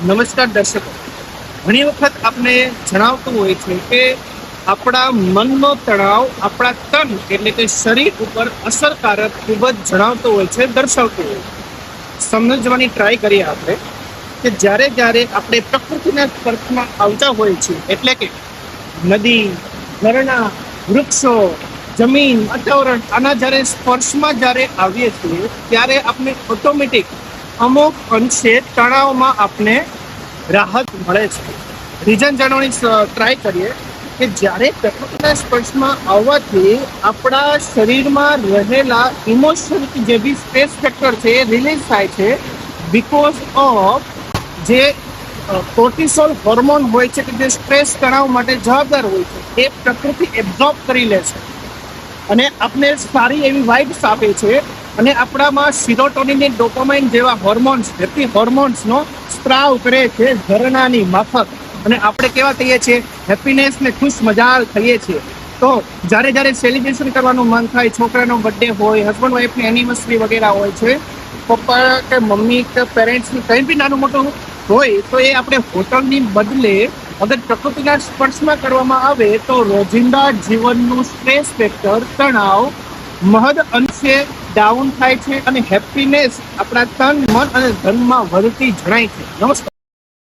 નમસ્કાર દર્શકો, ઘણી વખત આપણે જણાવતું હોય છે કે આપણા મનનો તણાવ આપણા તન એટલે કે શરીર ઉપર અસરકારક ખૂબ જ જણાવતો હોય છે, દર્શાવતું હોય છે. સમજવાની ટ્રાય કરીએ આપણે કે જ્યારે જ્યારે આપણે પ્રકૃતિના સ્પર્શમાં આવતા હોય છે, એટલે કે નદી, ઝરણા, વૃક્ષો, જમીન, વાતાવરણ, આના જ્યારે સ્પર્શમાં જ્યારે આવીએ છીએ ત્યારે આપણે ઓટોમેટિક અમુક અંશે તણાવમાં આપણે રાહત મળે છે. રીઝન જાણવાની ટ્રાય કરીએ કે જ્યારે પ્રકૃતિના સ્પર્શમાં આવવાથી આપણા શરીરમાં રહેલા ઇમોશન જે બી સ્ટ્રેસ ફેક્ટર છે એ રિલીઝ થાય છે, બીકોઝ ઓફ જે કોર્ટિસોલ હોર્મોન હોય છે કે જે સ્ટ્રેસ તણાવ માટે જવાબદાર હોય છે, એ પ્રકૃતિ એબ્ઝોર્બ કરી લે છે અને આપણે સારી એવી વાઇબ્સ આપે છે અને આપણામાં સિરોટોનિન, ડોપામાઇન જેવા હોર્મોન્સ, હેપી હોર્મોન્સનો સ્ત્રાવ કરે છે ઝરણાની માફક, અને આપણે કેવા થઈએ છીએ? હેપીનેસ ને ખુશ મજાલ થઈએ છીએ. તો જ્યારે જ્યારે સેલિબ્રેશન કરવાનું મન થાય, છોકરાનો બર્થડે હોય, હસબન્ડ વાઈફની એનિવર્સરી વગેરે હોય છે, પપ્પા કે મમ્મી કે પેરેન્ટ્સની કંઈ બી નાનું મોટું હોય તો એ આપણે હોટલની બદલે અગર પ્રકૃતિના સ્પર્શમાં કરવામાં આવે તો રોજિંદા જીવનનું સ્ટ્રેસ ફેક્ટર, તણાવ મહદ અંશે ડાઉન થાય છે અને હેપીનેસ આપણા તન, મન અને ધનમાં વધતી જણાય છે. નમસ્કાર.